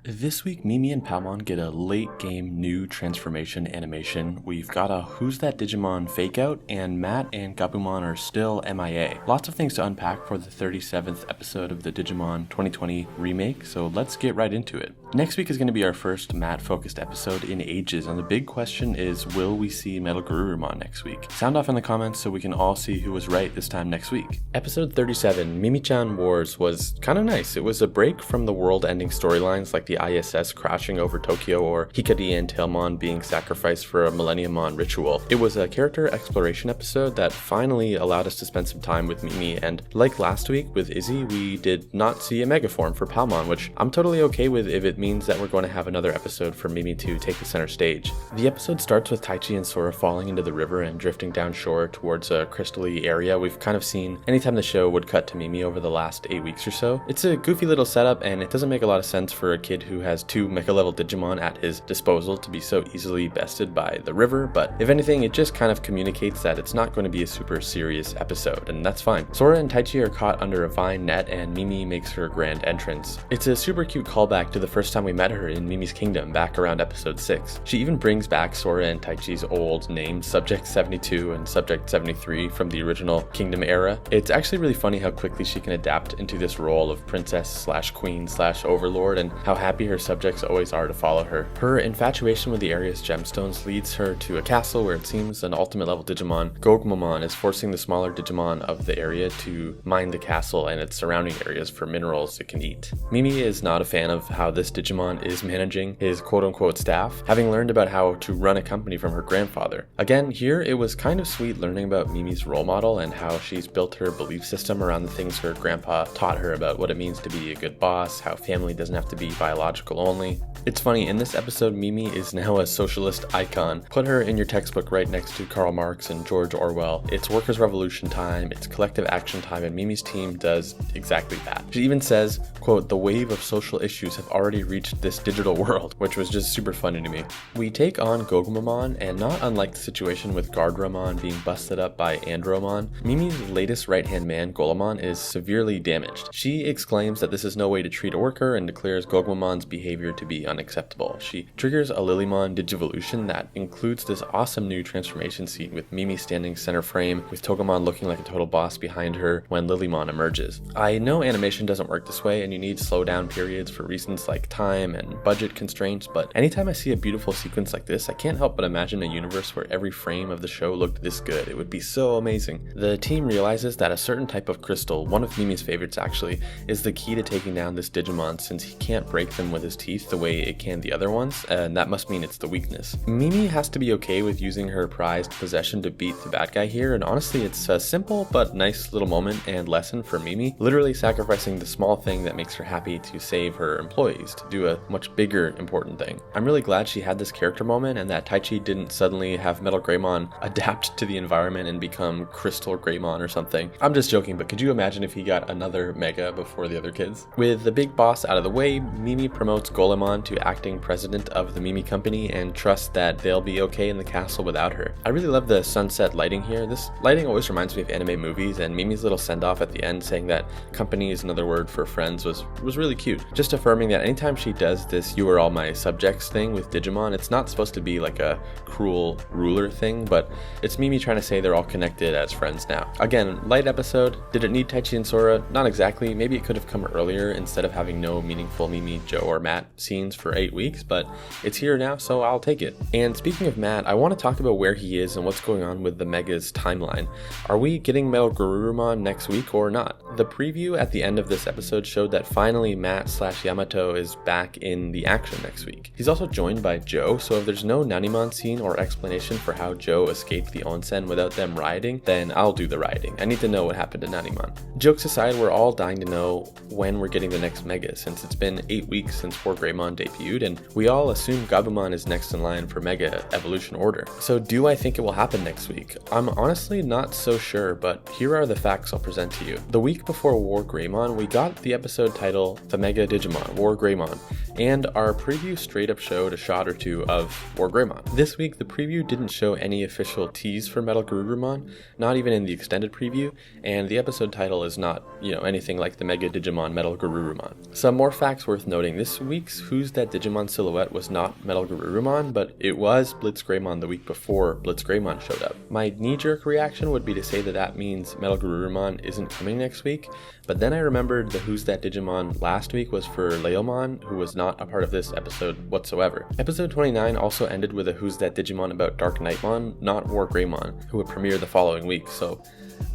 This week, Mimi and Palmon get a late game new transformation animation. We've got a Who's That Digimon fake out, and Matt and Gabumon are still MIA. Lots of things to unpack for the 37th episode of the Digimon 2020 remake, so let's get right into it. Next week is going to be our first Matt-focused episode in ages, and the big question is, will we see Metalgarurumon next week? Sound off in the comments so we can all see who was right this time next week. Episode 37, Mimi-chan Wars, was kind of nice. It was a break from the world-ending storylines like the ISS crashing over Tokyo or Hikari and Tailmon being sacrificed for a Millenniummon ritual. It was a character exploration episode that finally allowed us to spend some time with Mimi, and like last week with Izzy, we did not see a megaform for Palmon, which I'm totally okay with if it means that we're going to have another episode for Mimi to take the center stage. The episode starts with Taichi and Sora falling into the river and drifting down shore towards a crystal-y area we've kind of seen anytime the show would cut to Mimi over the last 8 weeks or so. It's a goofy little setup, and it doesn't make a lot of sense for a kid who has 2 mecha-level Digimon at his disposal to be so easily bested by the river, but if anything, it just kind of communicates that it's not going to be a super serious episode, and that's fine. Sora and Taichi are caught under a vine net, and Mimi makes her grand entrance. It's a super cute callback to the first time we met her in Mimi's Kingdom back around episode 6. She even brings back Sora and Taichi's old names, Subject 72 and Subject 73 from the original Kingdom era. It's actually really funny how quickly she can adapt into this role of princess/queen/overlord, and how happy her subjects always are to follow her. Her infatuation with the area's gemstones leads her to a castle where it seems an ultimate level Digimon, Gogumon, is forcing the smaller Digimon of the area to mine the castle and its surrounding areas for minerals it can eat. Mimi is not a fan of how this Digimon is managing his quote-unquote staff, having learned about how to run a company from her grandfather. Again, here it was kind of sweet learning about Mimi's role model and how she's built her belief system around the things her grandpa taught her about what it means to be a good boss, how family doesn't have to be biological only. It's funny, in this episode, Mimi is now a socialist icon. Put her in your textbook right next to Karl Marx and George Orwell. It's workers' revolution time, it's collective action time, and Mimi's team does exactly that. She even says, quote, "The wave of social issues have already reached this digital world," which was just super funny to me. We take on Gogumon, and not unlike the situation with Gardramon being busted up by Andromon, Mimi's latest right-hand man, Golemon, is severely damaged. She exclaims that this is no way to treat a worker and declares Gogumon's behavior to be unacceptable. She triggers a Lillymon Digivolution that includes this awesome new transformation scene with Mimi standing center frame, with Togemon looking like a total boss behind her when Lillymon emerges. I know animation doesn't work this way and you need slowdown periods for reasons like time and budget constraints, but anytime I see a beautiful sequence like this, I can't help but imagine a universe where every frame of the show looked this good. It would be so amazing. The team realizes that a certain type of crystal, one of Mimi's favorites actually, is the key to taking down this Digimon, since he can't break them with his teeth the way it can the other ones, and that must mean it's the weakness. Mimi has to be okay with using her prized possession to beat the bad guy here, and honestly it's a simple but nice little moment and lesson for Mimi, literally sacrificing the small thing that makes her happy to save her employees, to do a much bigger important thing. I'm really glad she had this character moment and that Taichi didn't suddenly have Metal Greymon adapt to the environment and become Crystal Greymon or something. I'm just joking, but could you imagine if he got another Mega before the other kids? With the big boss out of the way, Mimi promotes Golemon to acting president of the Mimi company and trusts that they'll be okay in the castle without her. I really love the sunset lighting here. This lighting always reminds me of anime movies, and Mimi's little send-off at the end saying that company is another word for friends was really cute. Just affirming that anytime she does this "you are all my subjects" thing with Digimon, it's not supposed to be like a cruel ruler thing, but it's Mimi trying to say they're all connected as friends now. Again, light episode. Did it need Taichi and Sora? Not exactly. Maybe it could have come earlier instead of having no meaningful Mimi, Joe, or Matt scenes for 8 weeks, but it's here now, so I'll take it. And speaking of Matt, I want to talk about where he is and what's going on with the Mega's timeline. Are we getting Metalgarurumon next week or not? The preview at the end of this episode showed that finally Matt/Yamato is back in the action next week. He's also joined by Joe, so if there's no Nanimon scene or explanation for how Joe escaped the onsen without them rioting, then I'll do the rioting. I need to know what happened to Nanimon. Jokes aside, we're all dying to know when we're getting the next Mega, since it's been 8 weeks since 4 Greymon debuted debuted, and we all assume Gabumon is next in line for Mega Evolution order. So do I think it will happen next week? I'm honestly not so sure, but here are the facts I'll present to you. The week before War Greymon, we got the episode title The Mega Digimon, War Greymon, and our preview straight up showed a shot or two of War Greymon. This week, the preview didn't show any official tease for Metalgarurumon, not even in the extended preview, and the episode title is not, anything like the Mega Digimon Metalgarurumon. Some more facts worth noting: this week's Who's That Digimon silhouette was not Metalgarurumon, but it was Blitz Greymon the week before Blitz Greymon showed up. My knee-jerk reaction would be to say that means Metalgarurumon isn't coming next week, but then I remembered the Who's That Digimon last week was for Lillymon, who was not a part of this episode whatsoever. Episode 29 also ended with a Who's That Digimon about Dark Knightmon, not War Greymon, who would premiere the following week, so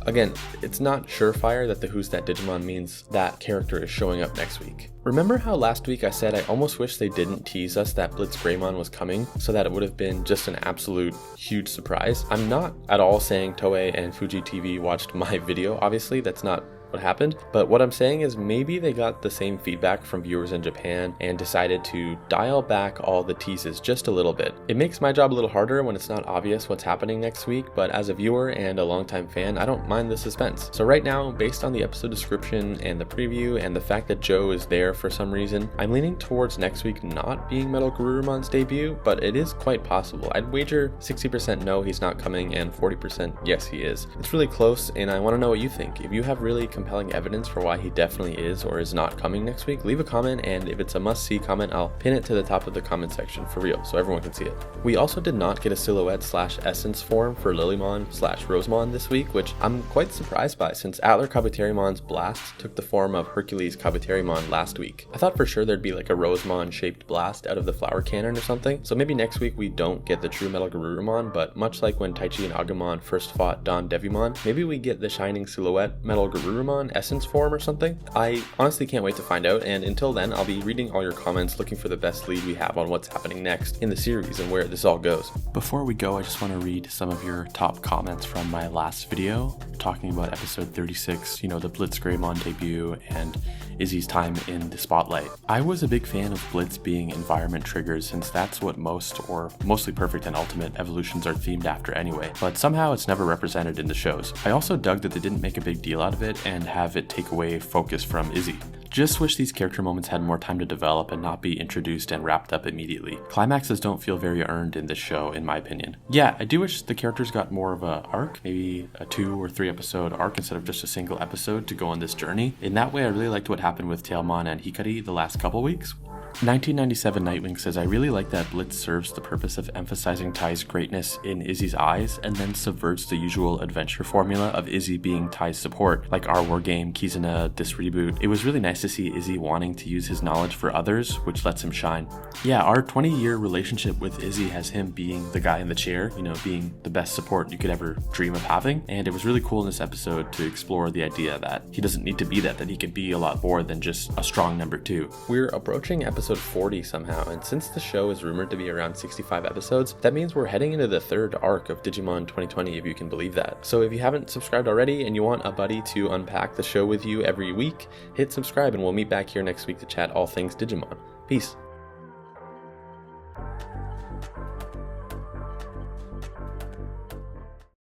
again, it's not surefire that the Who's That Digimon means that character is showing up next week. Remember how last week I said I almost wish they didn't tease us that Blitz Greymon was coming, so that it would have been just an absolute huge surprise? I'm not at all saying Toei and Fuji TV watched my video, obviously, that's not what happened, but what I'm saying is maybe they got the same feedback from viewers in Japan and decided to dial back all the teases just a little bit. It makes my job a little harder when it's not obvious what's happening next week, but as a viewer and a longtime fan, I don't mind the suspense. So right now, based on the episode description and the preview and the fact that Joe is there for some reason, I'm leaning towards next week not being Metalgarurumon's debut, but it is quite possible. I'd wager 60% no, he's not coming, and 40% yes, he is. It's really close, and I want to know what you think. If you have really compelling evidence for why he definitely is or is not coming next week, leave a comment, and if it's a must-see comment, I'll pin it to the top of the comment section for real so everyone can see it. We also did not get a silhouette/essence form for Lillymon/Rosemon this week, which I'm quite surprised by since Atler Kabuterimon's blast took the form of Hercules Kabuterimon last week. I thought for sure there'd be like a Rosemon shaped blast out of the flower cannon or something, so maybe next week we don't get the true Metalgarurumon, but much like when Taichi and Agumon first fought Don Devimon, maybe we get the shining silhouette Metalgarurumon essence form or something. I honestly can't wait to find out, and until then I'll be reading all your comments looking for the best lead we have on what's happening next in the series and where this all goes. Before we go, I just want to read some of your top comments from my last video talking about episode 36, the Blitz Greymon debut and Izzy's time in the spotlight. I was a big fan of Blitz being environment triggers since that's what most or mostly perfect and ultimate evolutions are themed after anyway, but somehow it's never represented in the shows. I also dug that they didn't make a big deal out of it and have it take away focus from Izzy. Just wish these character moments had more time to develop and not be introduced and wrapped up immediately. Climaxes don't feel very earned in this show, in my opinion. Yeah, I do wish the characters got more of a arc, maybe a 2 or 3 episode arc instead of just a single episode to go on this journey. In that way, I really liked what happened with Tailmon and Hikari the last couple weeks. 1997 Nightwing says, I really like that Blitz serves the purpose of emphasizing Tai's greatness in Izzy's eyes and then subverts the usual adventure formula of Izzy being Tai's support, like our war game, Kizuna, this reboot. It was really nice to see Izzy wanting to use his knowledge for others, which lets him shine. Yeah, our 20-year relationship with Izzy has him being the guy in the chair, being the best support you could ever dream of having, and it was really cool in this episode to explore the idea that he doesn't need to be that he can be a lot more than just a strong number 2. We're approaching episode 40 somehow, and since the show is rumored to be around 65 episodes, that means we're heading into the 3rd arc of Digimon 2020, if you can believe that. So if you haven't subscribed already and you want a buddy to unpack the show with you every week, hit subscribe and we'll meet back here next week to chat all things Digimon. Peace.